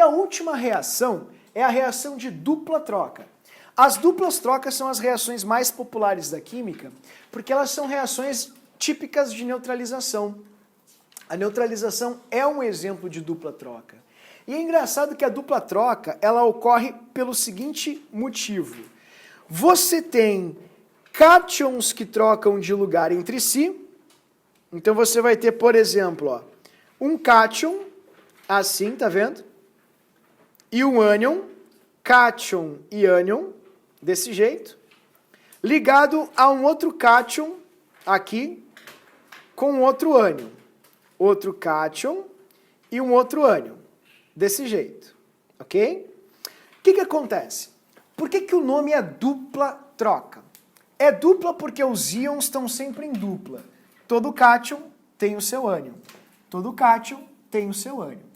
última reação é a reação de dupla troca. As duplas trocas são as reações mais populares da química, porque elas são reações típicas de neutralização. A neutralização é um exemplo de dupla troca. E é engraçado que a dupla troca, ela ocorre pelo seguinte motivo. Você tem cátions que trocam de lugar entre si. Então você vai ter, por exemplo, ó, um cátion, assim, tá vendo? E um ânion, cátion e ânion, desse jeito, ligado a um outro cátion, aqui, com outro ânion. Outro cátion e um outro ânion, desse jeito, ok? O que acontece? Por que o nome é dupla troca? É dupla porque os íons estão sempre em dupla. Todo cátion tem o seu ânion. Todo cátion tem o seu ânion.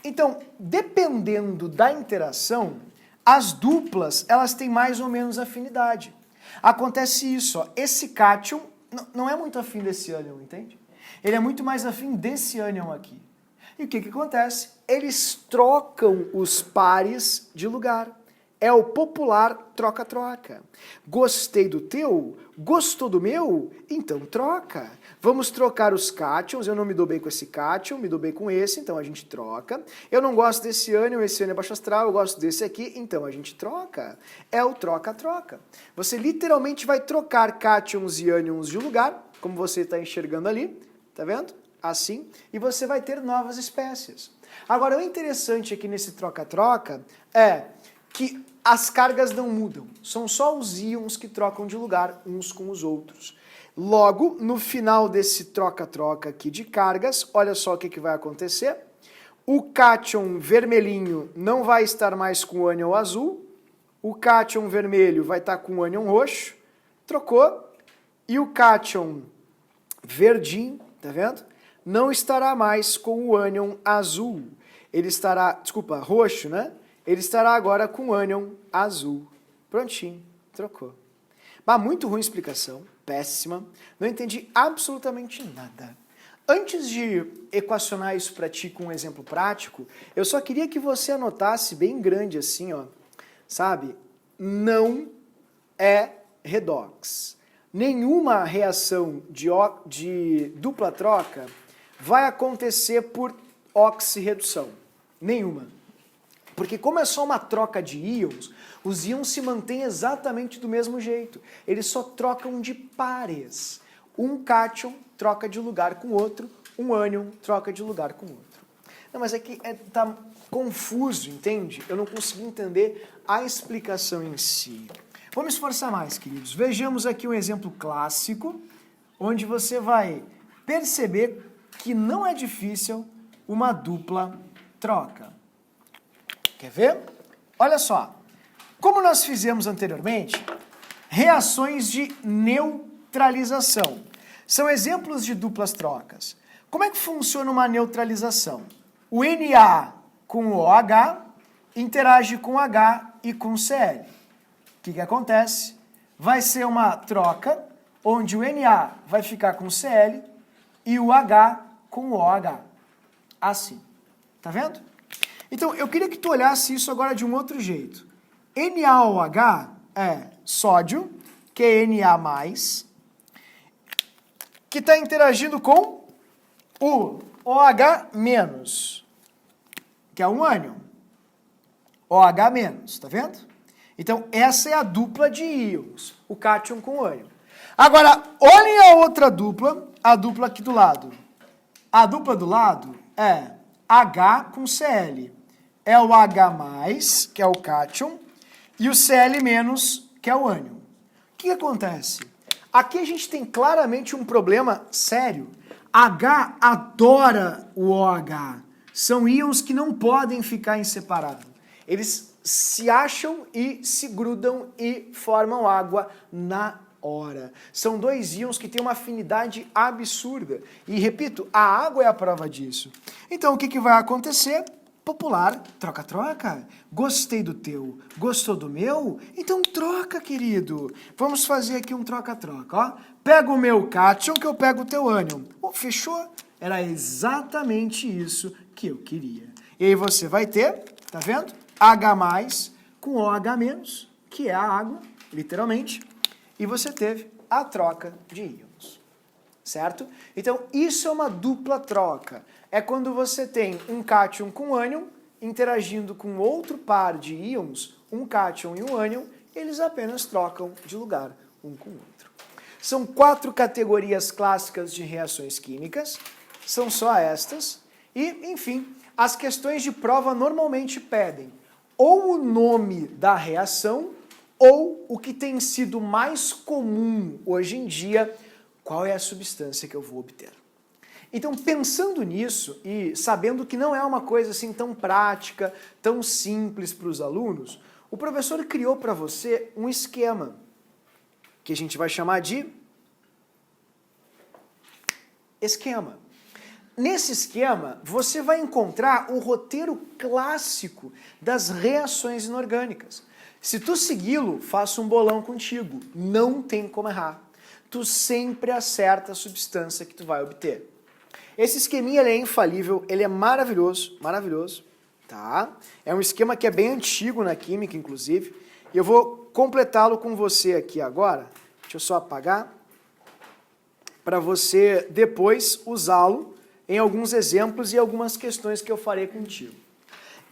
Então, dependendo da interação, as duplas, elas têm mais ou menos afinidade. Acontece isso, ó, esse cátion não é muito afim desse ânion, entende? Ele é muito mais afim desse ânion aqui. E o que acontece? Eles trocam os pares de lugar. É o popular troca-troca. Gostei do teu? Gostou do meu? Então troca. Vamos trocar os cátions. Eu não me dou bem com esse cátion, me dou bem com esse, então a gente troca. Eu não gosto desse ânion, esse ânion é baixo astral, eu gosto desse aqui, então a gente troca. É o troca-troca. Você literalmente vai trocar cátions e ânions de lugar, como você está enxergando ali, tá vendo? Assim, e você vai ter novas espécies. Agora, o interessante aqui nesse troca-troca é que as cargas não mudam, são só os íons que trocam de lugar uns com os outros. Logo, no final desse troca-troca aqui de cargas, olha só o que vai acontecer. O cátion vermelhinho não vai estar mais com o ânion azul, o cátion vermelho vai estar com o ânion roxo, trocou, e o cátion verdinho, tá vendo? Não estará mais com o ânion azul. Ele estará, desculpa, roxo, né? Ele estará agora com o ânion azul. Prontinho, trocou. Mas muito ruim a explicação, péssima. Não entendi absolutamente nada. Antes de equacionar isso para ti com um exemplo prático, eu só queria que você anotasse bem grande assim, ó, sabe? Não é redox. Nenhuma reação de dupla troca vai acontecer por oxirredução. Nenhuma. Porque como é só uma troca de íons, os íons se mantêm exatamente do mesmo jeito. Eles só trocam de pares. Um cátion troca de lugar com o outro, um ânion troca de lugar com o outro. Não, mas é que tá confuso, entende? Eu não consegui entender a explicação em si. Vamos esforçar mais, queridos. Vejamos aqui um exemplo clássico, onde você vai perceber que não é difícil uma dupla troca. Quer ver? Olha só. Como nós fizemos anteriormente, reações de neutralização. São exemplos de duplas trocas. Como é que funciona uma neutralização? O Na com o OH interage com o H e com o Cl. O que acontece? Vai ser uma troca onde o Na vai ficar com o Cl e o H com o OH. Assim. Tá vendo? Então, eu queria que tu olhasse isso agora de um outro jeito. NaOH é sódio, que é Na+, que está interagindo com o OH-, que é um ânion. OH-, tá vendo? Então, essa é a dupla de íons, o cátion com o ânion. Agora, olhem a outra dupla, a dupla aqui do lado. A dupla do lado é H com Cl. É o H+, que é o cátion, e o Cl-, que é o ânion. O que acontece? Aqui a gente tem claramente um problema sério. H adora o OH. São íons que não podem ficar em separado. Eles se acham e se grudam e formam água na hora. São dois íons que têm uma afinidade absurda. E, repito, a água é a prova disso. Então, o que vai acontecer? Popular, troca-troca. Gostei do teu, gostou do meu? Então troca, querido. Vamos fazer aqui um troca-troca, ó. Pega o meu cátion que eu pego o teu ânion. Oh, fechou? Era exatamente isso que eu queria. E aí você vai ter Tá vendo? H+, com OH-, que é a água, literalmente, e você teve a troca de íons, certo? Então, isso é uma dupla troca. É quando você tem um cátion com ânion interagindo com outro par de íons, um cátion e um ânion, eles apenas trocam de lugar um com o outro. São 4 categorias clássicas de reações químicas, são só estas, e, enfim, as questões de prova normalmente pedem ou o nome da reação, ou o que tem sido mais comum hoje em dia, qual é a substância que eu vou obter. Então, pensando nisso e sabendo que não é uma coisa assim tão prática, tão simples para os alunos, o professor criou para você um esquema, que a gente vai chamar de esquema. Nesse esquema, você vai encontrar o roteiro clássico das reações inorgânicas. Se tu segui-lo, faço um bolão contigo. Não tem como errar. Tu sempre acerta a substância que tu vai obter. Esse esqueminha ele é infalível, ele é maravilhoso, maravilhoso, tá? É um esquema que é bem antigo na química, inclusive. E eu vou completá-lo com você aqui agora. Deixa eu só apagar. Para você depois usá-lo em alguns exemplos e algumas questões que eu farei contigo.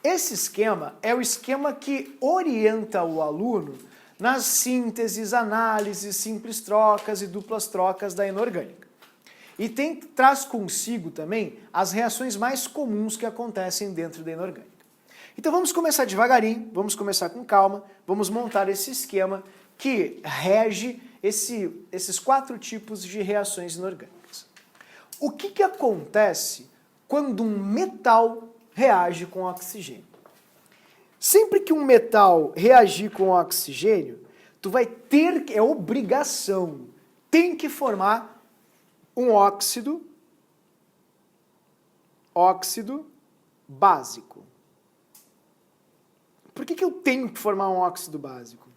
Esse esquema é o esquema que orienta o aluno nas sínteses, análises, simples trocas e duplas trocas da inorgânica. E traz consigo também as reações mais comuns que acontecem dentro da inorgânica. Então vamos começar devagarinho, vamos começar com calma, vamos montar esse esquema que rege esses 4 tipos de reações inorgânicas. O que acontece quando um metal reage com oxigênio? Sempre que um metal reagir com oxigênio, tu vai ter, é obrigação, tem que formar um óxido básico. Por que eu tenho que formar um óxido básico?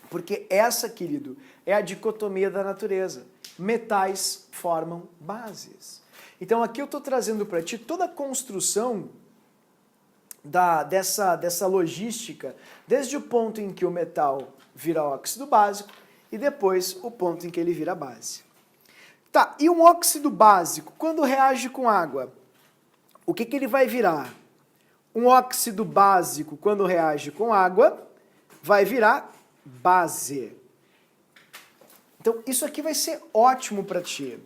Porque essa, querido, é a dicotomia da natureza. Metais formam bases. Então aqui eu estou trazendo para ti toda a construção dessa logística, desde o ponto em que o metal vira óxido básico e depois o ponto em que ele vira base. Tá, e um óxido básico, quando reage com água, o que ele vai virar? Um óxido básico, quando reage com água, vai virar base. Então, isso aqui vai ser ótimo para ti.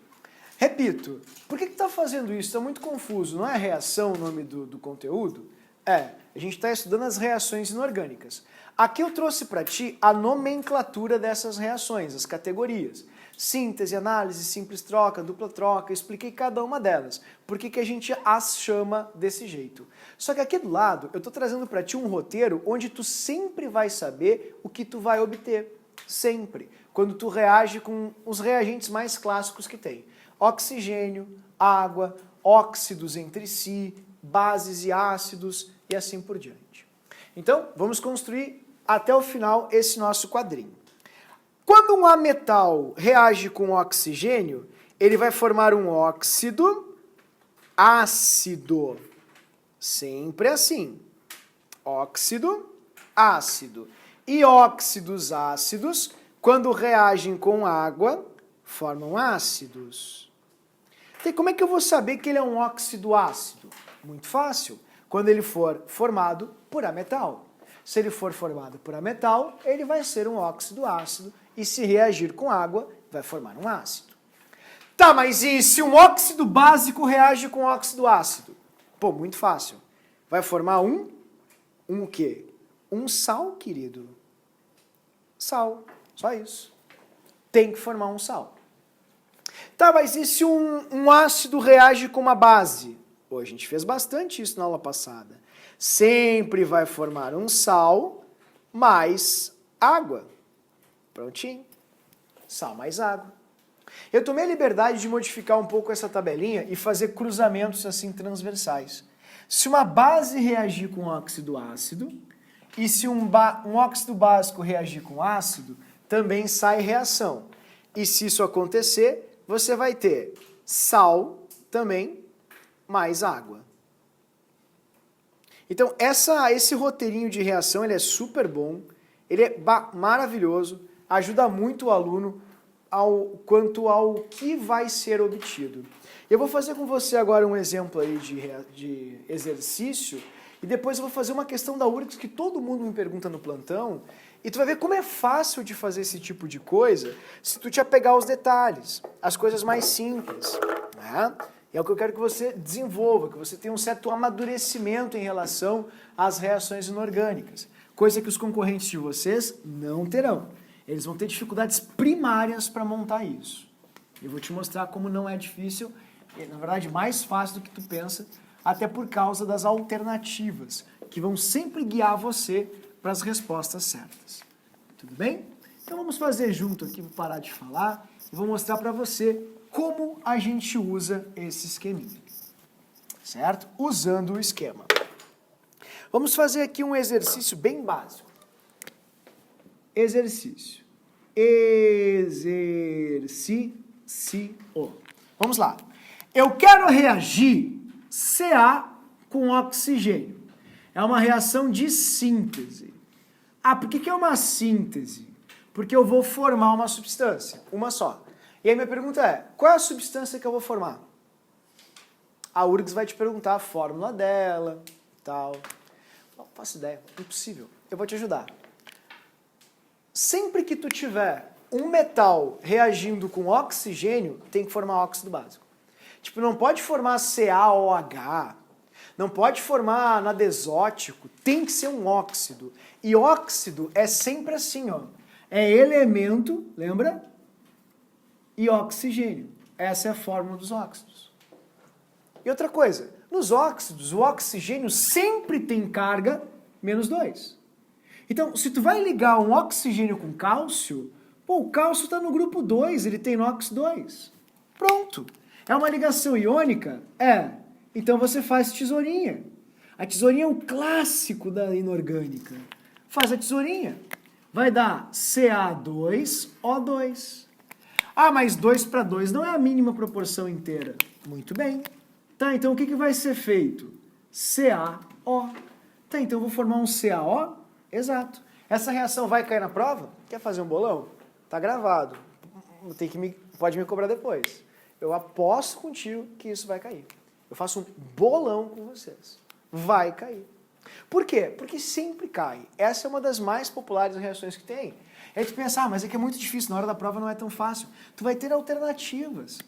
Repito, por que está fazendo isso? Está muito confuso. Não é reação o nome do conteúdo? A gente está estudando as reações inorgânicas. Aqui eu trouxe para ti a nomenclatura dessas reações, as categorias. Síntese, análise, simples troca, dupla troca, eu expliquei cada uma delas. Por que a gente as chama desse jeito. Só que aqui do lado, eu estou trazendo para ti um roteiro onde tu sempre vai saber o que tu vai obter. Sempre. Quando tu reage com os reagentes mais clássicos que tem. Oxigênio, água, óxidos entre si, bases e ácidos e assim por diante. Então, vamos construir até o final esse nosso quadrinho. Quando um ametal reage com oxigênio, ele vai formar um óxido ácido. Sempre assim. Óxido, ácido. E óxidos ácidos, quando reagem com água, formam ácidos. E como é que eu vou saber que ele é um óxido ácido? Muito fácil. Quando ele for formado por ametal. Se ele for formado por ametal, ele vai ser um óxido ácido e se reagir com água, vai formar um ácido. Tá, mas e se um óxido básico reage com óxido ácido? Pô, muito fácil. Vai formar um o quê? Um sal, querido. Sal, só isso. Tem que formar um sal. Tá, mas e se um ácido reage com uma base? Pô, a gente fez bastante isso na aula passada. Sempre vai formar um sal mais água. Prontinho. Sal mais água. Eu tomei a liberdade de modificar um pouco essa tabelinha e fazer cruzamentos assim transversais. Se uma base reagir com óxido ácido e se um óxido básico reagir com ácido, também sai reação. E se isso acontecer, você vai ter sal também mais água. Então, esse roteirinho de reação ele é super bom, ele é maravilhoso, ajuda muito o aluno quanto ao que vai ser obtido. Eu vou fazer com você agora um exemplo aí de exercício e depois eu vou fazer uma questão da URGS que todo mundo me pergunta no plantão e tu vai ver como é fácil de fazer esse tipo de coisa se tu te apegar aos detalhes, as coisas mais simples, né? É o que eu quero que você desenvolva, que você tenha um certo amadurecimento em relação às reações inorgânicas, coisa que os concorrentes de vocês não terão. Eles vão ter dificuldades primárias para montar isso. Eu vou te mostrar como não é difícil, na verdade mais fácil do que tu pensa, até por causa das alternativas, que vão sempre guiar você para as respostas certas. Tudo bem? Então vamos fazer junto aqui, vou parar de falar e vou mostrar para você como a gente usa esse esqueminha, certo? Usando o esquema. Vamos fazer aqui um exercício bem básico. Exercício. Vamos lá. Eu quero reagir Ca com oxigênio. É uma reação de síntese. Ah, por que é uma síntese? Porque eu vou formar uma substância, uma só. E aí minha pergunta é, qual é a substância que eu vou formar? A URGS vai te perguntar a fórmula dela, tal. Não faço ideia, impossível. Eu vou te ajudar. Sempre que tu tiver um metal reagindo com oxigênio, tem que formar óxido básico. Tipo, não pode formar CaOH, não pode formar nada exótico, tem que ser um óxido. E óxido é sempre assim, ó. É elemento, lembra? E oxigênio. Essa é a fórmula dos óxidos. E outra coisa, nos óxidos, o oxigênio sempre tem carga menos 2. Então, se tu vai ligar um oxigênio com cálcio, pô, o cálcio está no grupo 2, ele tem NOx 2. Pronto. É uma ligação iônica? É. Então você faz tesourinha. A tesourinha é um clássico da inorgânica. Faz a tesourinha. Vai dar Ca2O2. Ah, mas 2 para 2 não é a mínima proporção inteira. Muito bem. Tá, então o que vai ser feito? CaO. Tá, então eu vou formar um CaO? Exato. Essa reação vai cair na prova? Quer fazer um bolão? Tá gravado. Pode me cobrar depois. Eu aposto contigo que isso vai cair. Eu faço um bolão com vocês. Vai cair. Por quê? Porque sempre cai. Essa é uma das mais populares reações que tem. Aí tu pensa, mas é que é muito difícil, na hora da prova não é tão fácil. Tu vai ter alternativas.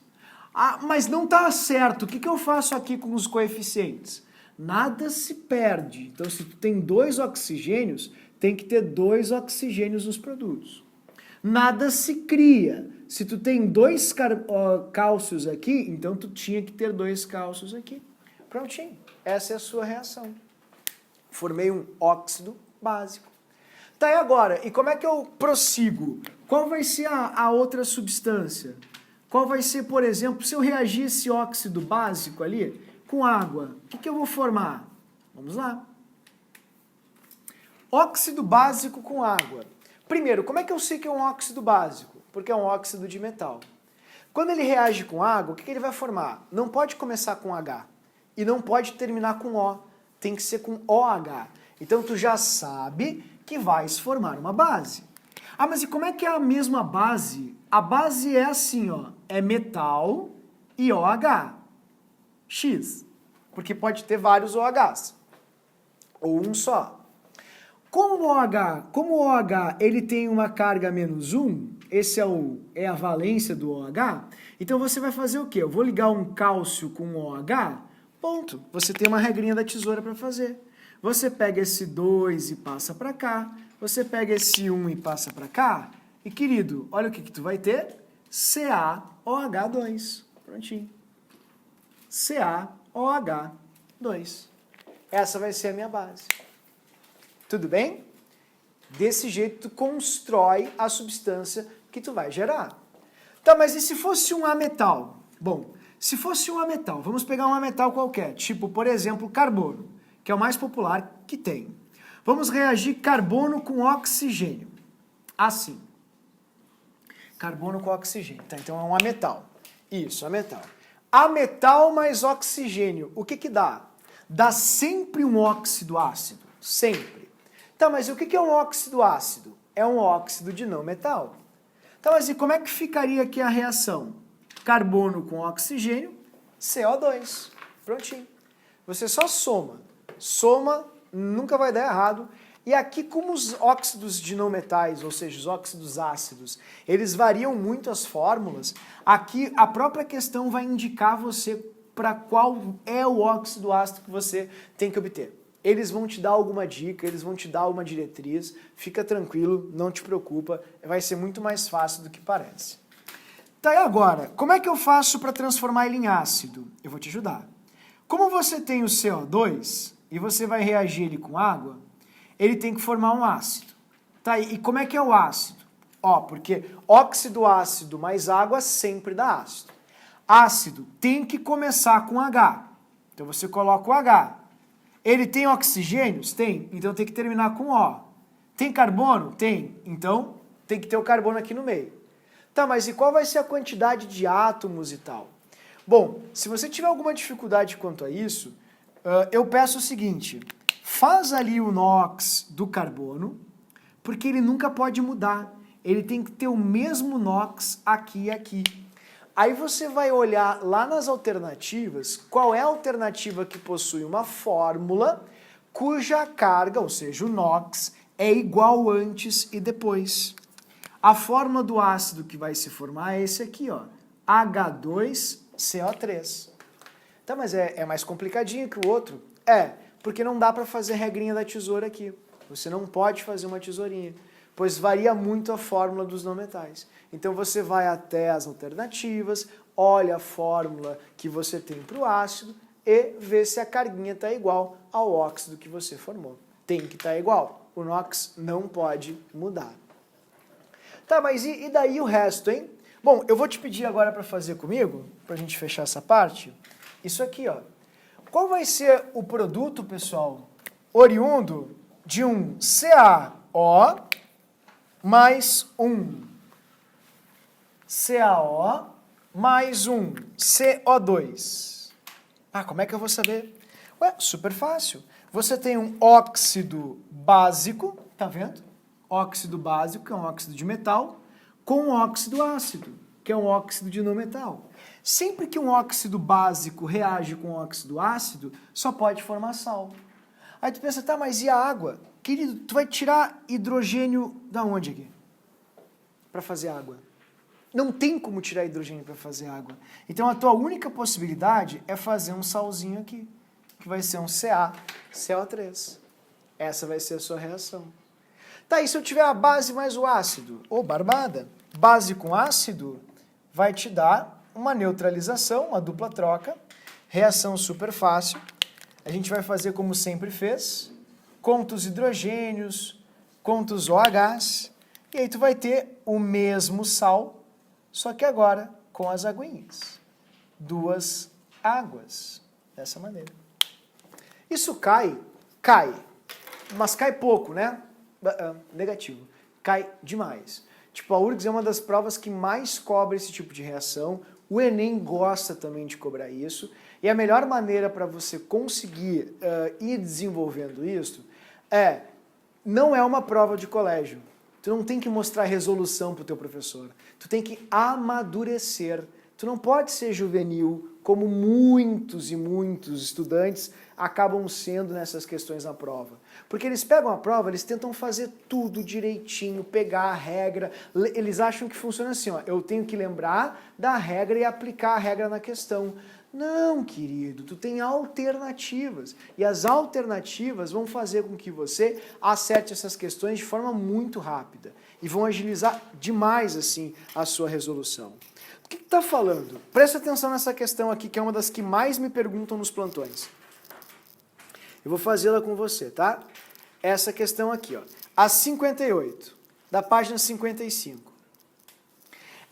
Ah, mas não tá certo. O que eu faço aqui com os coeficientes? Nada se perde. Então, se tu tem 2 oxigênios, tem que ter 2 oxigênios nos produtos. Nada se cria. Se tu tem 2 cálcios aqui, então tu tinha que ter 2 cálcios aqui. Prontinho. Essa é a sua reação. Formei um óxido básico. Tá, e agora? E como é que eu prossigo? Qual vai ser a outra substância? Qual vai ser, por exemplo, se eu reagir esse óxido básico ali com água, o que eu vou formar? Vamos lá. Óxido básico com água. Primeiro, como é que eu sei que é um óxido básico? Porque é um óxido de metal. Quando ele reage com água, o que ele vai formar? Não pode começar com H e não pode terminar com O. Tem que ser com OH. Então tu já sabe que vais formar uma base. Ah, mas e como é que é a mesma base? A base é assim, ó, é metal e OH. X. Porque pode ter vários OHs. Ou um só. Como o OH ele tem uma carga menos 1, esse é a valência do OH, então você vai fazer o quê? Eu vou ligar um cálcio com OH, ponto. Você tem uma regrinha da tesoura para fazer. Você pega esse 2 e passa para cá, você pega esse 1 e passa para cá, e querido, olha o que tu vai ter? CaOH2. Prontinho. CaOH2. Essa vai ser a minha base. Tudo bem? Desse jeito tu constrói a substância que tu vai gerar. Tá, mas e se fosse um ametal? Bom, se fosse um ametal, vamos pegar um ametal qualquer, tipo, por exemplo, carbono, que é o mais popular que tem. Vamos reagir carbono com oxigênio. Assim. Carbono com oxigênio. Tá, então é um ametal. Isso, ametal. Ametal mais oxigênio. O que dá? dá sempre um óxido ácido, sempre. Tá, mas o que é um óxido ácido? É um óxido de não metal. Tá, mas e como é que ficaria aqui a reação? Carbono com oxigênio, CO2. Prontinho. Você só soma. Soma, nunca vai dar errado. E aqui, como os óxidos de não metais, ou seja, os óxidos ácidos, eles variam muito as fórmulas, aqui a própria questão vai indicar você para qual é o óxido ácido que você tem que obter. Eles vão te dar alguma dica, eles vão te dar uma diretriz, fica tranquilo, não te preocupa, vai ser muito mais fácil do que parece. Tá, e agora, como é que eu faço para transformar ele em ácido? Eu vou te ajudar. Como você tem o CO2 e você vai reagir ele com água, ele tem que formar um ácido. Tá, e como é que é o ácido? Ó, porque óxido ácido mais água sempre dá ácido. Ácido tem que começar com H. Então você coloca o H. Ele tem oxigênios? Tem. Então tem que terminar com O. Tem carbono? Tem. Então tem que ter o carbono aqui no meio. Tá, mas e qual vai ser a quantidade de átomos e tal? Bom, se você tiver alguma dificuldade quanto a isso, eu peço o seguinte, faz ali o NOx do carbono, porque ele nunca pode mudar. Ele tem que ter o mesmo NOx aqui e aqui. Aí você vai olhar lá nas alternativas, qual é a alternativa que possui uma fórmula cuja carga, ou seja, o NOx, é igual antes e depois. A fórmula do ácido que vai se formar é esse aqui, ó, H2CO3. Tá, mas é mais complicadinho que o outro? É, porque não dá para fazer regrinha da tesoura aqui. Você não pode fazer uma tesourinha, pois varia muito a fórmula dos não metais. Então você vai até as alternativas, olha a fórmula que você tem para o ácido e vê se a carguinha está igual ao óxido que você formou. Tem que estar igual. O NOx não pode mudar. Tá, mas e daí o resto, hein? Bom, eu vou te pedir agora para fazer comigo, para a gente fechar essa parte, isso aqui, ó. Qual vai ser o produto, pessoal, oriundo de um CaO mais um CaO mais um CO2? Ah, como é que eu vou saber? Ué, super fácil. Você tem um óxido básico, tá vendo? Óxido básico, que é um óxido de metal, com um óxido ácido, que é um óxido de não metal. Sempre que um óxido básico reage com um óxido ácido, só pode formar sal. Aí tu pensa, tá, mas e a água? Querido, tu vai tirar hidrogênio da onde aqui? Para fazer água. Não tem como tirar hidrogênio para fazer água. Então a tua única possibilidade é fazer um salzinho aqui, que vai ser um CaCO3. Essa vai ser a sua reação. Tá, e se eu tiver a base mais o ácido? Ô, barbada. Base com ácido vai te dar uma neutralização, uma dupla troca, reação super fácil. A gente vai fazer como sempre fez, conta os hidrogênios, conta os OHs, e aí tu vai ter o mesmo sal, só que agora com as aguinhas. Duas águas, dessa maneira. Isso cai, mas cai pouco, né? Negativo, cai demais. Tipo, a URGS é uma das provas que mais cobra esse tipo de reação, o Enem gosta também de cobrar isso, e a melhor maneira para você conseguir ir desenvolvendo isso não é uma prova de colégio. Tu não tem que mostrar resolução para o teu professor, tu tem que amadurecer. Tu não pode ser juvenil, como muitos e muitos estudantes acabam sendo nessas questões na prova. Porque eles pegam a prova, eles tentam fazer tudo direitinho, pegar a regra, eles acham que funciona assim, ó, eu tenho que lembrar da regra e aplicar a regra na questão. Não, querido, tu tem alternativas. E as alternativas vão fazer com que você acerte essas questões de forma muito rápida. E vão agilizar demais, assim, a sua resolução. O que está falando? Presta atenção nessa questão aqui, que é uma das que mais me perguntam nos plantões. Eu vou fazê-la com você, tá? Essa questão aqui, ó. A 58, da página 55.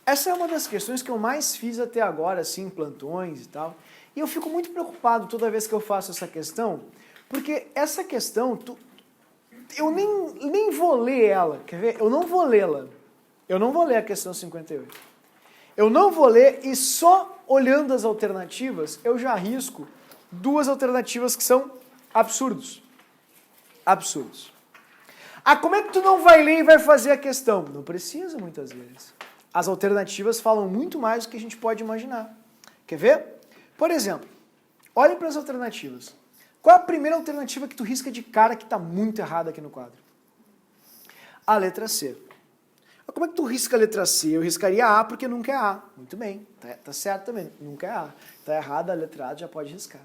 Essa é uma das questões que eu mais fiz até agora, assim, em plantões e tal. E eu fico muito preocupado toda vez que eu faço essa questão, porque essa questão, eu nem vou ler ela, quer ver? Eu não vou lê-la. Eu não vou ler a questão 58. Eu não vou ler e só olhando as alternativas, eu já arrisco duas alternativas que são absurdos. Absurdos. Ah, como é que tu não vai ler e vai fazer a questão? Não precisa, muitas vezes. As alternativas falam muito mais do que a gente pode imaginar. Quer ver? Por exemplo, olhem para as alternativas. Qual é a primeira alternativa que tu risca de cara que está muito errada aqui no quadro? A letra C. Como é que tu risca a letra C? Eu riscaria A porque nunca é A. Muito bem, tá certo também, nunca é A. Tá errada a letra A, já pode riscar.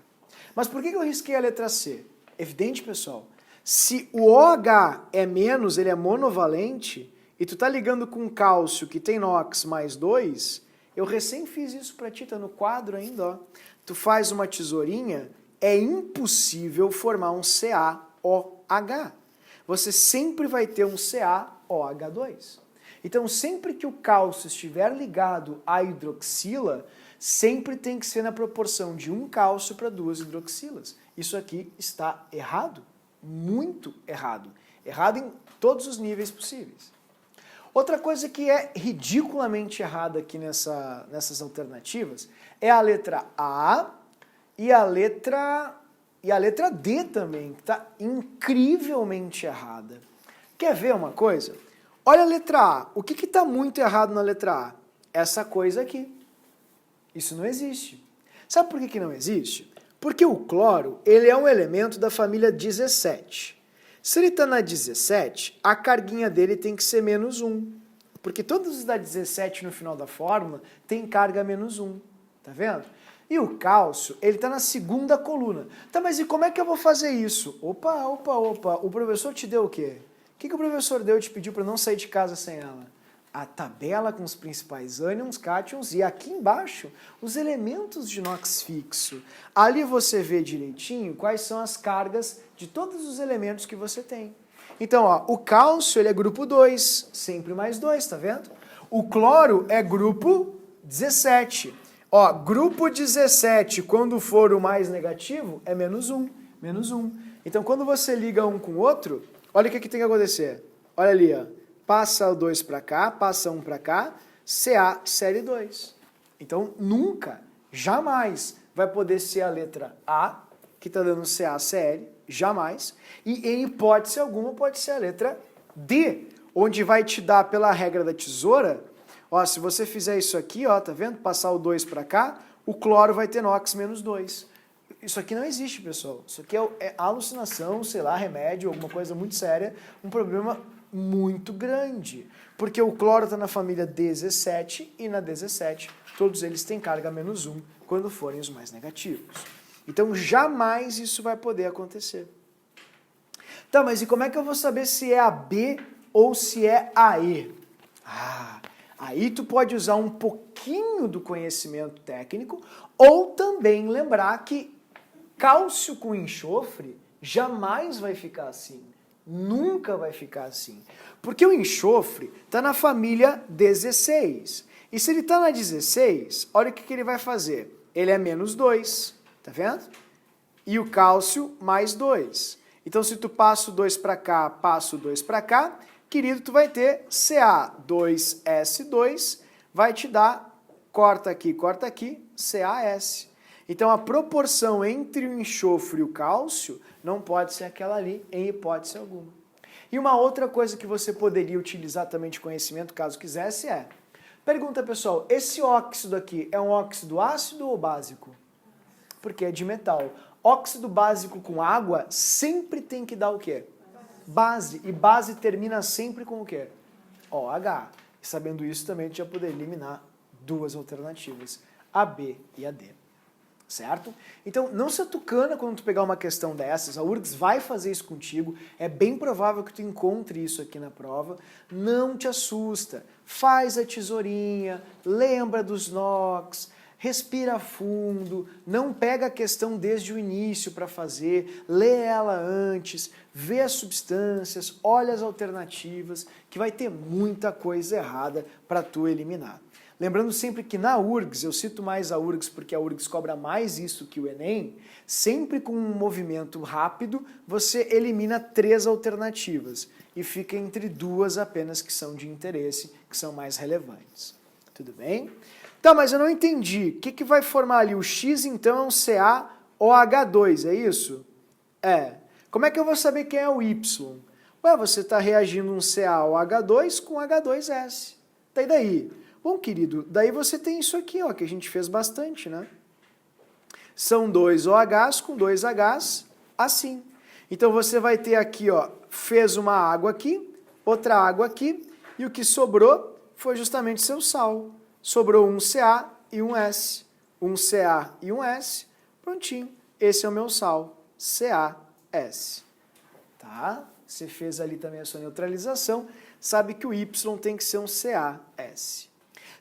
Mas por que eu risquei a letra C? Evidente, pessoal. Se o OH é menos, ele é monovalente, e tu tá ligando com cálcio que tem NOx mais 2, eu recém fiz isso pra ti, tá no quadro ainda, ó. Tu faz uma tesourinha, é impossível formar um CaOH. Você sempre vai ter um CaOH2. Então, sempre que o cálcio estiver ligado à hidroxila, sempre tem que ser na proporção de um cálcio para duas hidroxilas. Isso aqui está errado, muito errado. Errado em todos os níveis possíveis. Outra coisa que é ridiculamente errada aqui nessas alternativas é a letra A e a letra D também, que está incrivelmente errada. Quer ver uma coisa? Olha a letra A. O que está muito errado na letra A? Essa coisa aqui. Isso não existe. Sabe por que não existe? Porque o cloro, ele é um elemento da família 17. Se ele está na 17, a carguinha dele tem que ser menos 1. Porque todos os da 17 no final da fórmula tem carga menos 1. Tá vendo? E o cálcio, ele está na segunda coluna. Tá, mas e como é que eu vou fazer isso? Opa. O professor te deu o quê? O que o professor deu e te pediu para não sair de casa sem ela? A tabela com os principais ânions, cátions e aqui embaixo os elementos de NOx fixo. Ali você vê direitinho quais são as cargas de todos os elementos que você tem. Então, ó, o cálcio ele é grupo 2, sempre mais 2, tá vendo? O cloro é grupo 17. Ó, grupo 17, quando for o mais negativo, é menos 1. Menos 1. Então, quando você liga um com o outro, olha o que tem que acontecer. Olha ali, ó. Passa o 2 para cá, passa 1 para cá, Ca série 2. Então, nunca, jamais vai poder ser a letra A, que está dando Ca série, jamais. E em hipótese alguma pode ser a letra D, onde vai te dar pela regra da tesoura, ó, se você fizer isso aqui, ó, tá vendo? Passar o 2 para cá, o cloro vai ter NOx menos 2. Isso aqui não existe, pessoal. Isso aqui é alucinação, sei lá, remédio, alguma coisa muito séria, um problema muito grande, porque o cloro está na família 17 e na 17 todos eles têm carga menos 1 quando forem os mais negativos. Então jamais isso vai poder acontecer. Tá, mas e como é que eu vou saber se é a B ou se é a E? Aí tu pode usar um pouquinho do conhecimento técnico ou também lembrar que cálcio com enxofre jamais vai ficar assim. Nunca vai ficar assim. Porque o enxofre está na família 16. E se ele está na 16, olha o que ele vai fazer. Ele é menos 2, tá vendo? E o cálcio mais 2. Então se tu passa o 2 para cá, passa o 2 para cá, querido, tu vai ter Ca2S2, vai te dar, corta aqui, CaS. Então a proporção entre o enxofre e o cálcio não pode ser aquela ali, em hipótese alguma. E uma outra coisa que você poderia utilizar também de conhecimento, caso quisesse, é... Pergunta, pessoal, esse óxido aqui é um óxido ácido ou básico? Porque é de metal. Óxido básico com água sempre tem que dar o quê? Base. E base termina sempre com o quê? OH. E sabendo isso, também a gente já poderia eliminar duas alternativas, a B e a D. Certo? Então, não se atucana quando tu pegar uma questão dessas, a URGS vai fazer isso contigo, é bem provável que tu encontre isso aqui na prova, não te assusta, faz a tesourinha, lembra dos NOx, respira fundo, não pega a questão desde o início para fazer, lê ela antes, vê as substâncias, olha as alternativas, que vai ter muita coisa errada para tu eliminar. Lembrando sempre que na URGS, eu cito mais a URGS porque a URGS cobra mais isso que o Enem, sempre com um movimento rápido, você elimina 3 alternativas e fica entre 2 apenas que são de interesse, que são mais relevantes. Tudo bem? Tá, mas eu não entendi. O que vai formar ali? O X, então, é um OH2, é isso? É. Como é que eu vou saber quem é o Y? Ué, você está reagindo um CaOH2 com H2S. Daí? Bom, querido, daí você tem isso aqui, ó, que a gente fez bastante, né? São 2 OHs com 2 Hs, assim. Então você vai ter aqui, ó, fez uma água aqui, outra água aqui, e o que sobrou foi justamente seu sal. Sobrou um Ca e um S. Um Ca e um S, prontinho. Esse é o meu sal, CaS. Tá? Você fez ali também a sua neutralização, sabe que o Y tem que ser um CaS.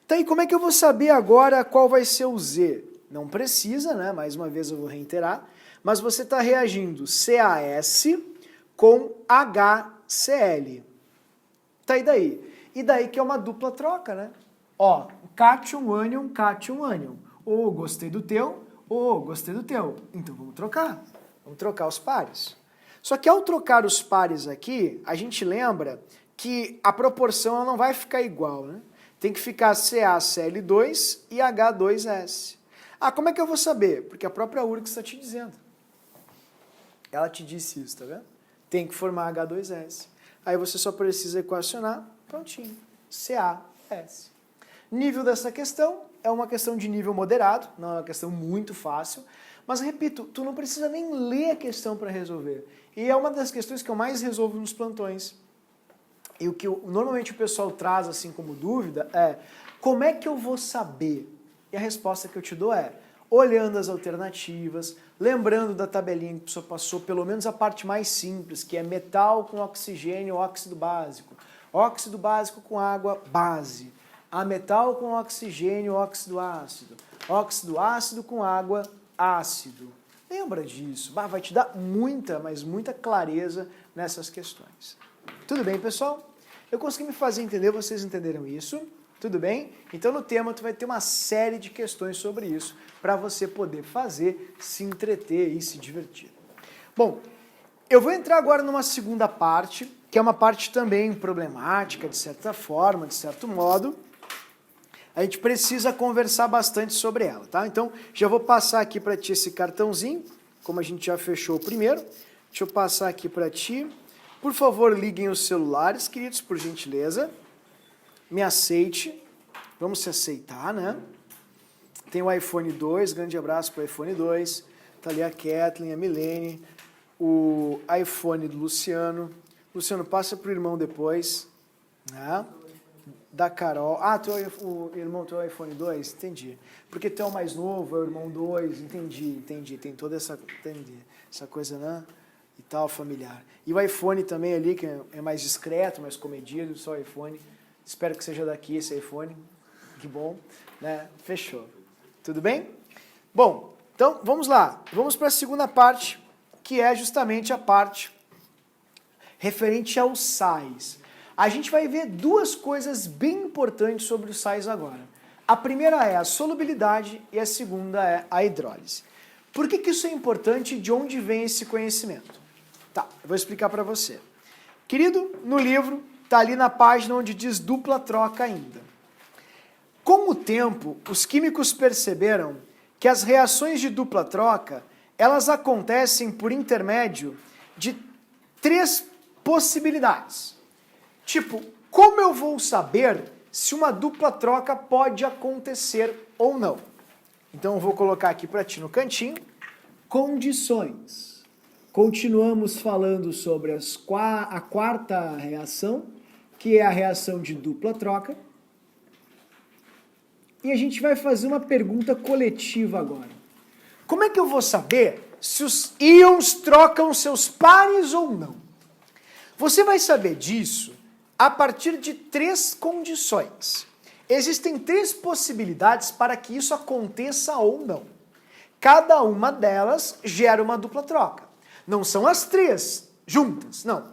Tá, e como é que eu vou saber agora qual vai ser o Z? Não precisa, né? Mais uma vez eu vou reiterar, mas você está reagindo CaS com HCl. Tá, e daí? E daí que é uma dupla troca, né? Ó, cation, anion. Ô, gostei do teu, gostei do teu. Então vamos trocar. Vamos trocar os pares. Só que ao trocar os pares aqui, a gente lembra que a proporção ela não vai ficar igual, né? Tem que ficar CaCl2 e H2S. Ah, como é que eu vou saber? Porque a própria URGS está te dizendo. Ela te disse isso, tá vendo? Tem que formar H2S. Aí você só precisa equacionar, prontinho, CaS. Nível dessa questão é uma questão de nível moderado, não é uma questão muito fácil, mas repito, tu não precisa nem ler a questão para resolver. E é uma das questões que eu mais resolvo nos plantões. E o que normalmente o pessoal traz assim como dúvida é, como é que eu vou saber? E a resposta que eu te dou é, olhando as alternativas, lembrando da tabelinha que o professor passou, pelo menos a parte mais simples, que é metal com oxigênio, óxido básico. Óxido básico com água, base. Ametal com oxigênio, óxido ácido. Óxido ácido com água, ácido. Lembra disso? Vai te dar muita, mas muita clareza nessas questões. Tudo bem, pessoal? Eu consegui me fazer entender, vocês entenderam isso? Tudo bem? Então no tema tu vai ter uma série de questões sobre isso para você poder fazer, se entreter e se divertir. Bom, eu vou entrar agora numa segunda parte, que é uma parte também problemática, de certa forma, de certo modo. A gente precisa conversar bastante sobre ela, tá? Então, já vou passar aqui para ti esse cartãozinho, como a gente já fechou o primeiro. Deixa eu passar aqui para ti. Por favor, liguem os celulares, queridos, por gentileza. Me aceite. Vamos se aceitar, né? Tem o iPhone 2, grande abraço para o iPhone 2. Tá ali a Kathleen, a Milene, o iPhone do Luciano. Luciano, passa pro irmão depois, né? Da Carol. Ah, o irmão teu é o iPhone 2? Entendi. Porque tu é o mais novo, é o irmão 2, entendi. Tem toda essa coisa, né? E tal, familiar. E o iPhone também ali, que é mais discreto, mais comedido, só o iPhone. Espero que seja daqui esse iPhone. Que bom, né? Fechou. Tudo bem? Bom, então vamos lá. Vamos para a segunda parte, que é justamente a parte referente aos sais. A gente vai ver duas coisas bem importantes sobre os sais agora. A primeira é a solubilidade e a segunda é a hidrólise. Por que isso é importante e de onde vem esse conhecimento? Tá, eu vou explicar para você. Querido, no livro, tá ali na página onde diz dupla troca ainda. Com o tempo, os químicos perceberam que as reações de dupla troca, elas acontecem por intermédio de 3 possibilidades. Tipo, como eu vou saber se uma dupla troca pode acontecer ou não? Então eu vou colocar aqui para ti no cantinho. Condições. Continuamos falando sobre a quarta reação, que é a reação de dupla troca. E a gente vai fazer uma pergunta coletiva agora. Como é que eu vou saber se os íons trocam seus pares ou não? Você vai saber disso a partir de 3 condições. Existem 3 possibilidades para que isso aconteça ou não. Cada uma delas gera uma dupla troca. Não são as 3 juntas, não.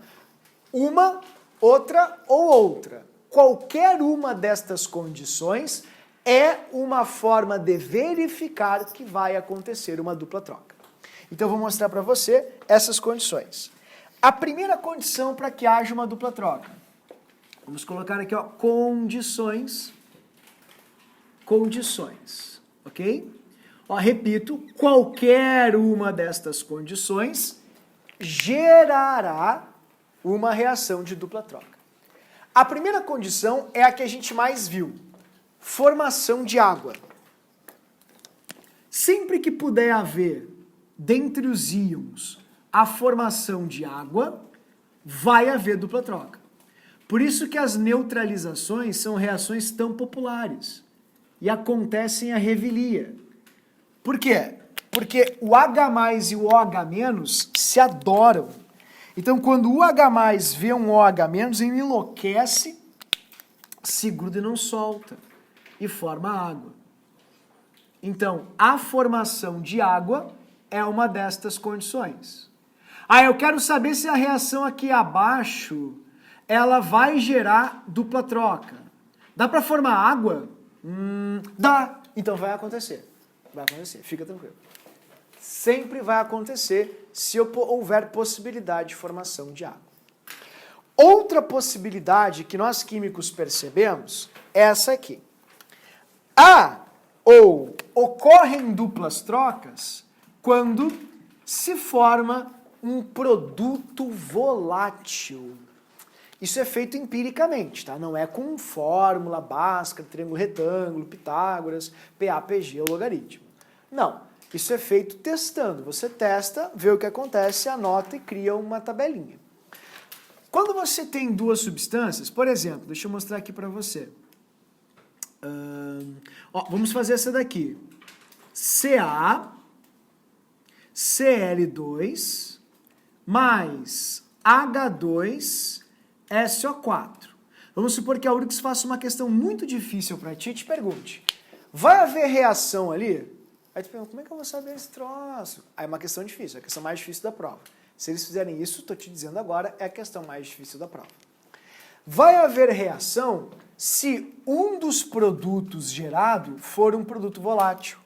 Uma, outra ou outra. Qualquer uma destas condições é uma forma de verificar que vai acontecer uma dupla troca. Então eu vou mostrar para você essas condições. A primeira condição para que haja uma dupla troca. Vamos colocar aqui, ó, condições, ok? Ó, repito, qualquer uma destas condições gerará uma reação de dupla troca. A primeira condição é a que a gente mais viu, formação de água. Sempre que puder haver, dentre os íons, a formação de água, vai haver dupla troca. Por isso que as neutralizações são reações tão populares e acontecem à revelia. Por quê? Porque o H+, e o OH- se adoram. Então, quando o H+ vê um OH-, ele enlouquece, se gruda e não solta, e forma água. Então, a formação de água é uma destas condições. Ah, eu quero saber se a reação aqui abaixo, ela vai gerar dupla troca. Dá para formar água? Dá. Então vai acontecer. Vai acontecer, fica tranquilo. Sempre vai acontecer se houver possibilidade de formação de água. Outra possibilidade que nós químicos percebemos é essa aqui. Ocorrem duplas trocas quando se forma um produto volátil. Isso é feito empiricamente, tá? Não é com fórmula, Bhaskara, triângulo retângulo, Pitágoras, PA, PG ou logaritmo. Não. Isso é feito testando. Você testa, vê o que acontece, anota e cria uma tabelinha. Quando você tem duas substâncias, por exemplo, deixa eu mostrar aqui para você. Vamos fazer essa daqui. Ca, Cl2, mais H2, SO4. Vamos supor que a URGS faça uma questão muito difícil para ti e te pergunte, vai haver reação ali? Aí tu pergunta, como é que eu vou saber esse troço? Aí é uma questão difícil, é a questão mais difícil da prova. Se eles fizerem isso, estou te dizendo agora, é a questão mais difícil da prova. Vai haver reação se um dos produtos gerado for um produto volátil.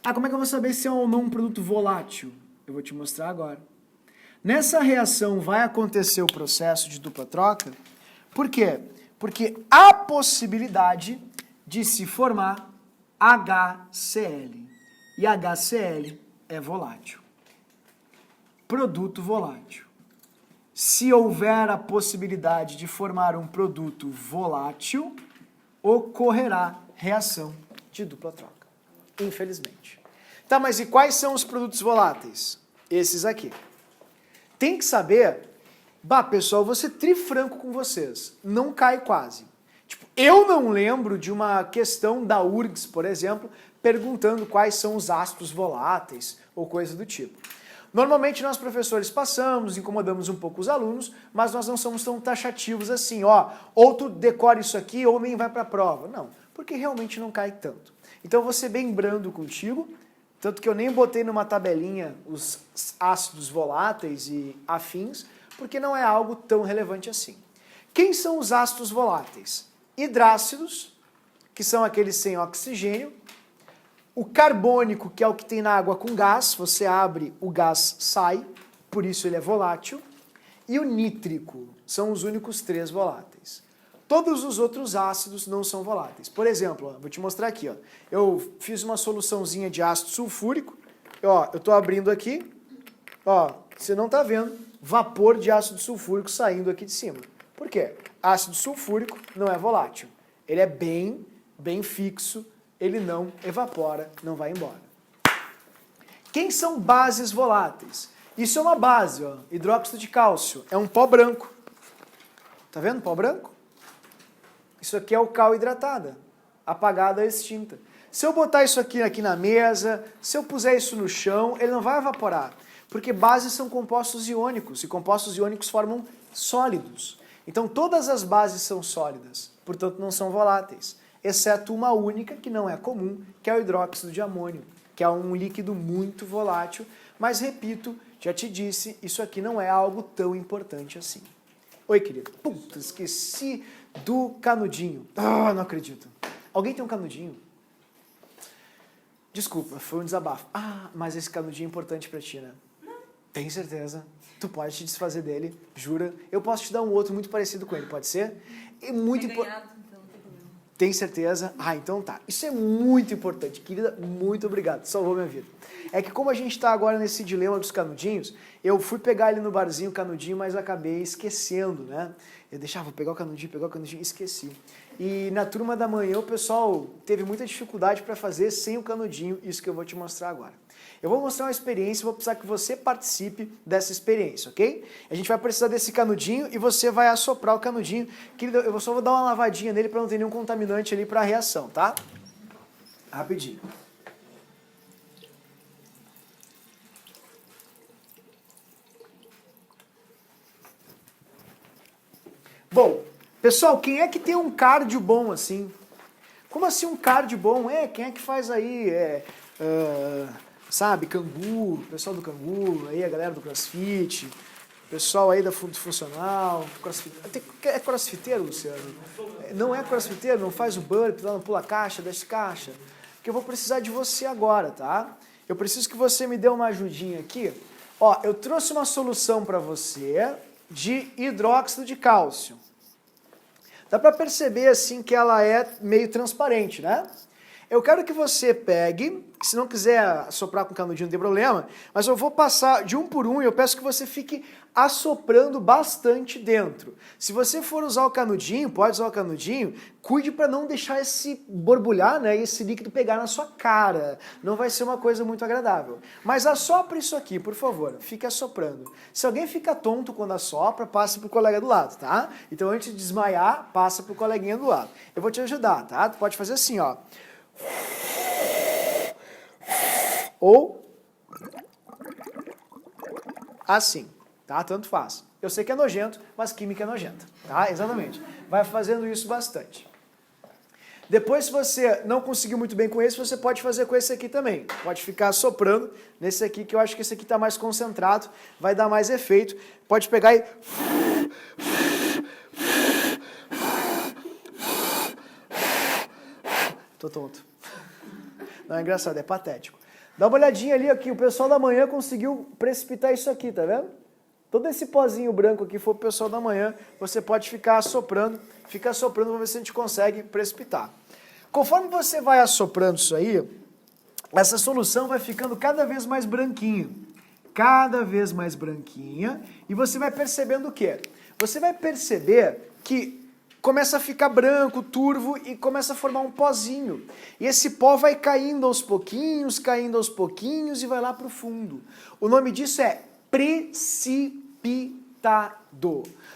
Ah, como é que eu vou saber se é ou não um produto volátil? Eu vou te mostrar agora. Nessa reação vai acontecer o processo de dupla troca. Por quê? Porque há possibilidade de se formar HCl. E HCl é volátil. Produto volátil. Se houver a possibilidade de formar um produto volátil, ocorrerá reação de dupla troca. Infelizmente. Tá, mas e quais são os produtos voláteis? Esses aqui. Tem que saber... pessoal, vou ser trifranco com vocês. Não cai quase. Tipo, eu não lembro de uma questão da URGS, por exemplo, perguntando quais são os ácidos voláteis ou coisa do tipo. Normalmente nós professores passamos, incomodamos um pouco os alunos, mas nós não somos tão taxativos assim, ou tu decora isso aqui ou nem vai para a prova. Não, porque realmente não cai tanto. Então eu vou ser bem brando contigo, tanto que eu nem botei numa tabelinha os ácidos voláteis e afins, porque não é algo tão relevante assim. Quem são os ácidos voláteis? Hidrácidos, que são aqueles sem oxigênio, o carbônico, que é o que tem na água com gás, você abre, o gás sai, por isso ele é volátil, e o nítrico, são os únicos 3 voláteis. Todos os outros ácidos não são voláteis. Por exemplo, vou te mostrar aqui, eu fiz uma soluçãozinha de ácido sulfúrico, eu estou abrindo aqui, você não está vendo vapor de ácido sulfúrico saindo aqui de cima. Por quê? Ácido sulfúrico não é volátil, ele é bem fixo, ele não evapora, não vai embora. Quem são bases voláteis? Isso é uma base, hidróxido de cálcio, é um pó branco. Tá vendo pó branco? Isso aqui é o cal hidratada, apagada, extinta. Se eu botar isso aqui na mesa, se eu puser isso no chão, ele não vai evaporar, porque bases são compostos iônicos, e compostos iônicos formam sólidos. Então todas as bases são sólidas, portanto não são voláteis, exceto uma única que não é comum, que é o hidróxido de amônio, que é um líquido muito volátil, mas repito, já te disse, isso aqui não é algo tão importante assim. Oi, querido. Puta, esqueci do canudinho. Não acredito. Alguém tem um canudinho? Desculpa, foi um desabafo. Mas esse canudinho é importante pra ti, né? Não. Tem certeza? Tu pode te desfazer dele, jura? Eu posso te dar um outro muito parecido com ele, pode ser? É muito importante. Tem certeza? Ah, então tá. Isso é muito importante. Querida, muito obrigado. Salvou minha vida. É que como a gente está agora nesse dilema dos canudinhos, eu fui pegar ali no barzinho o canudinho, mas acabei esquecendo, né? Eu deixava, vou pegar o canudinho, e esqueci. E na turma da manhã o pessoal teve muita dificuldade para fazer sem o canudinho, isso que eu vou te mostrar agora. Eu vou mostrar uma experiência, vou precisar que você participe dessa experiência, ok? A gente vai precisar desse canudinho e você vai assoprar o canudinho. Querido, eu só vou dar uma lavadinha nele para não ter nenhum contaminante ali para a reação, tá? Rapidinho. Bom, pessoal, quem é que tem um cardio bom assim? Como assim um cardio bom? Quem é que faz aí, sabe, canguru, pessoal do canguru, aí a galera do crossfit, pessoal aí da fundo funcional, crossfit, é crossfiteiro, Luciano? Não é crossfiteiro? Não faz o burp, não pula caixa, desce caixa? Porque eu vou precisar de você agora, tá? Eu preciso que você me dê uma ajudinha aqui. Ó, eu trouxe uma solução para você de hidróxido de cálcio. Dá para perceber assim que ela é meio transparente, né? Eu quero que você pegue, se não quiser assoprar com canudinho não tem problema, mas eu vou passar de um por um e eu peço que você fique assoprando bastante dentro. Se você for usar o canudinho, pode usar o canudinho, cuide para não deixar esse borbulhar, né, esse líquido pegar na sua cara. Não vai ser uma coisa muito agradável. Mas assopra isso aqui, por favor. Fique assoprando. Se alguém fica tonto quando assopra, passa pro colega do lado, tá? Então antes de desmaiar, passa pro coleguinha do lado. Eu vou te ajudar, tá? Tu pode fazer assim, ó. Ou assim, tá? Tanto faz. Eu sei que é nojento, mas química é nojenta, tá? Exatamente. Vai fazendo isso bastante. Depois, se você não conseguiu muito bem com esse, você pode fazer com esse aqui também. Pode ficar soprando nesse aqui, que eu acho que esse aqui está mais concentrado, vai dar mais efeito. Pode pegar e... Tô tonto. Não, é engraçado, é patético. Dá uma olhadinha ali, aqui, o pessoal da manhã conseguiu precipitar isso aqui, tá vendo? Todo esse pozinho branco aqui foi o pessoal da manhã, você pode ficar assoprando, vamos ver se a gente consegue precipitar. Conforme você vai assoprando isso aí, essa solução vai ficando cada vez mais branquinha. Cada vez mais branquinha, e você vai percebendo o quê? Você vai perceber que começa a ficar branco, turvo e começa a formar um pozinho. E esse pó vai caindo aos pouquinhos e vai lá para o fundo. O nome disso é precipitado.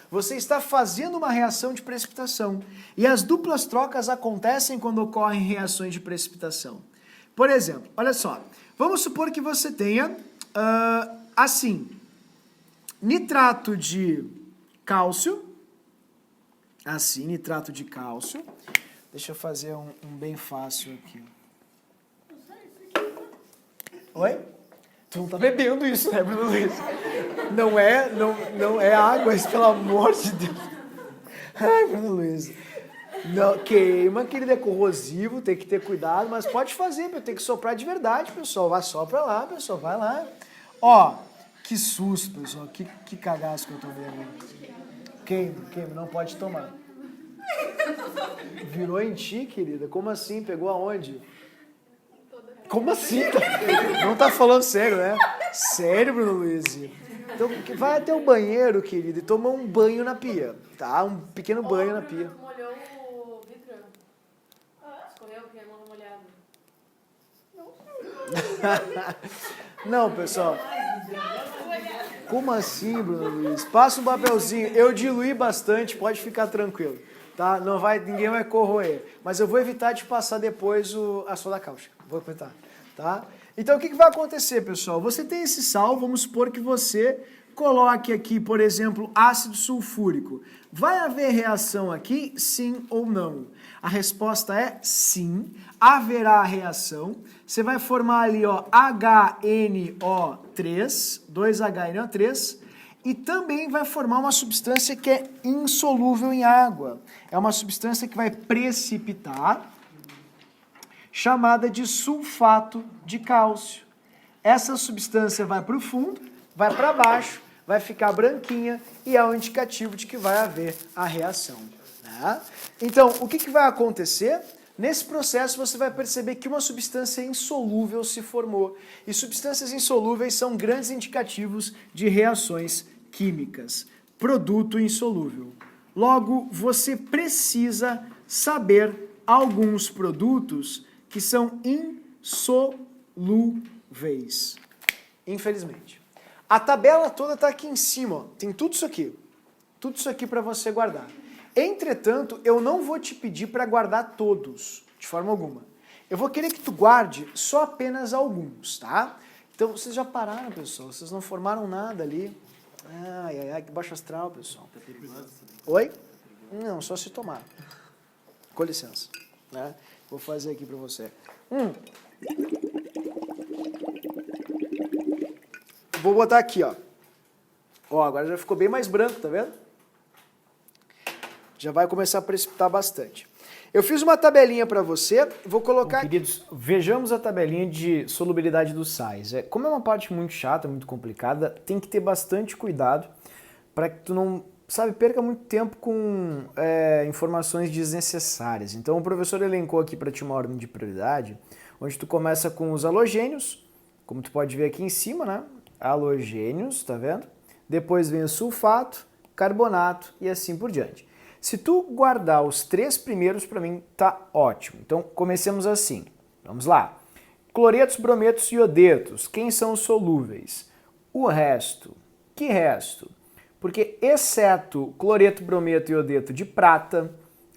Você está fazendo uma reação de precipitação. E as duplas trocas acontecem quando ocorrem reações de precipitação. Por exemplo, olha só. Vamos supor que você tenha, assim, nitrato de cálcio. Assim, nitrato de cálcio. Deixa eu fazer um bem fácil aqui. Oi? Tu não tá bebendo isso, né, Bruno Luiz? Não é água, isso, pelo amor de Deus. Ai, Bruno Luiz. Não, queima, querido, é corrosivo, tem que ter cuidado, mas pode fazer, tem que soprar de verdade, pessoal. Vai, sopra lá, pessoal, vai lá. Ó, que susto, pessoal, que cagaço que eu tô vendo. Queima, não pode tomar. Virou em ti, querida? Como assim? Pegou aonde? Como assim? Não tá falando sério, né? Sério, Bruno Luiz? Então, vai até o banheiro, querido, e toma um banho na pia, tá? Um pequeno banho na pia. Molhou o vidro? Escorreu porque a mão molhada. Não, pessoal. Como assim, Bruno Luiz? Passa um papelzinho. Eu diluí bastante, pode ficar tranquilo. Tá? Não vai, ninguém vai corroer. Mas eu vou evitar de passar depois a soda cáustica. Vou evitar. Tá? Então, o que vai acontecer, pessoal? Você tem esse sal, vamos supor que você coloque aqui, por exemplo, ácido sulfúrico. Vai haver reação aqui, sim ou não? A resposta é sim, haverá reação. Você vai formar ali, ó, HNO3, 2HNO3, e também vai formar uma substância que é insolúvel em água. É uma substância que vai precipitar, chamada de sulfato de cálcio. Essa substância vai para o fundo, vai para baixo, vai ficar branquinha e é um indicativo de que vai haver a reação. Tá? Então, o que vai acontecer? Nesse processo você vai perceber que uma substância insolúvel se formou. E substâncias insolúveis são grandes indicativos de reações químicas. Produto insolúvel. Logo, você precisa saber alguns produtos que são insolúveis. Infelizmente. A tabela toda está aqui em cima, ó. Tem tudo isso aqui. Tudo isso aqui para você guardar. Entretanto, eu não vou te pedir para guardar todos, de forma alguma. Eu vou querer que tu guarde só apenas alguns, tá? Então, vocês já pararam, pessoal? Vocês não formaram nada ali? Ai, ai, ai, que baixo astral, pessoal. Oi? Não, só se tomar. Com licença. Né? Vou fazer aqui para você. Vou botar aqui, ó. Ó, agora já ficou bem mais branco, tá vendo? Já vai começar a precipitar bastante. Eu fiz uma tabelinha para você, vou colocar... Bom, queridos, vejamos a tabelinha de solubilidade dos sais. Como é uma parte muito chata, muito complicada, tem que ter bastante cuidado para que tu não, perca muito tempo com informações desnecessárias. Então o professor elencou aqui para ti uma ordem de prioridade, onde tu começa com os halogênios, como tu pode ver aqui em cima, né? Halogênios, tá vendo? Depois vem o sulfato, carbonato e assim por diante. Se tu guardar os 3 primeiros, para mim tá ótimo. Então comecemos assim. Vamos lá. Cloretos, brometos e iodetos. Quem são os solúveis? O resto. Que resto? Porque exceto cloreto, brometo e iodeto de prata,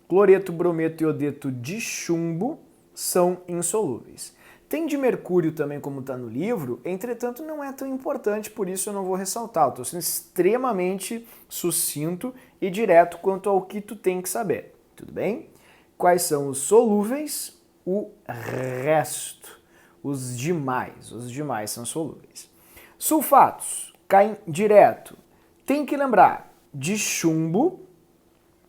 cloreto, brometo e iodeto de chumbo são insolúveis. Tem de mercúrio também, como está no livro, entretanto não é tão importante, por isso eu não vou ressaltar. Estou sendo extremamente sucinto e direto quanto ao que tu tem que saber. Tudo bem? Quais são os solúveis? O resto. Os demais são solúveis. Sulfatos caem direto. Tem que lembrar de chumbo.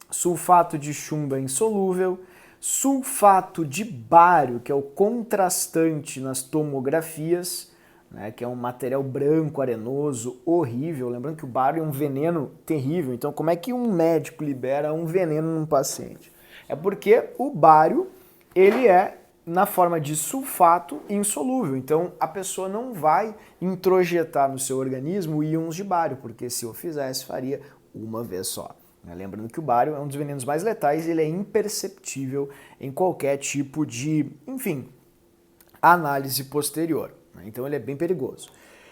Sulfato de chumbo é insolúvel. Sulfato de bário, que é o contrastante nas tomografias, né, que é um material branco, arenoso, horrível. Lembrando que o bário é um veneno terrível. Então, como é que um médico libera um veneno num paciente? É porque o bário, ele é, na forma de sulfato, insolúvel. Então, a pessoa não vai introjetar no seu organismo íons de bário, porque se eu fizesse, faria uma vez só. Lembrando que o bário é um dos venenos mais letais e ele é imperceptível em qualquer tipo de, análise posterior. Então ele é bem perigoso.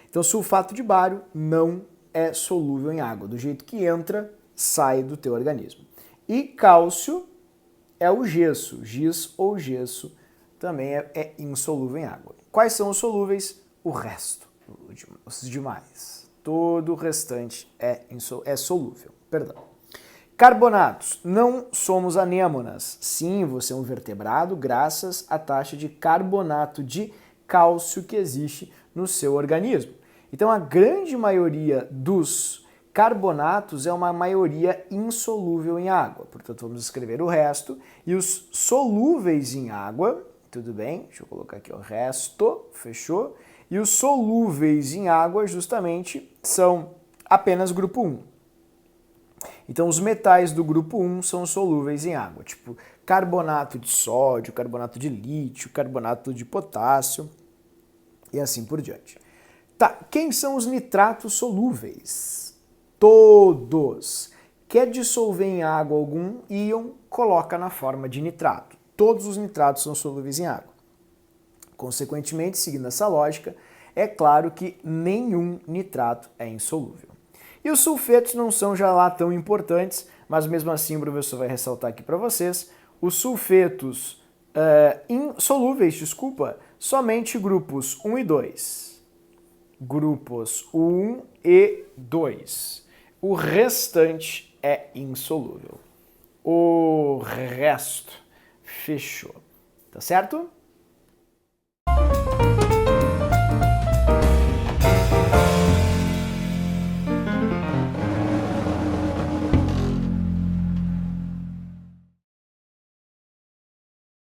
Então sulfato de bário não é solúvel em água. Do jeito que entra, sai do teu organismo. E cálcio é o gesso. Giz ou gesso também é insolúvel em água. Quais são os solúveis? O resto, os demais. Todo o restante é solúvel. Perdão. Carbonatos. Não somos anêmonas. Sim, você é um vertebrado graças à taxa de carbonato de cálcio que existe no seu organismo. Então, a grande maioria dos carbonatos é uma maioria insolúvel em água. Portanto, vamos escrever o resto. E os solúveis em água, tudo bem? Deixa eu colocar aqui o resto, fechou? E os solúveis em água, justamente, são apenas grupo 1. Então, os metais do grupo 1 são solúveis em água, tipo carbonato de sódio, carbonato de lítio, carbonato de potássio e assim por diante. Tá, quem são os nitratos solúveis? Todos. Quer dissolver em água algum íon, coloca na forma de nitrato. Todos os nitratos são solúveis em água. Consequentemente, seguindo essa lógica, é claro que nenhum nitrato é insolúvel. E os sulfetos não são já lá tão importantes, mas mesmo assim o professor vai ressaltar aqui para vocês. Os sulfetos insolúveis, somente grupos 1 e 2. Grupos 1 e 2. O restante é insolúvel. O resto, fechou. Tá certo?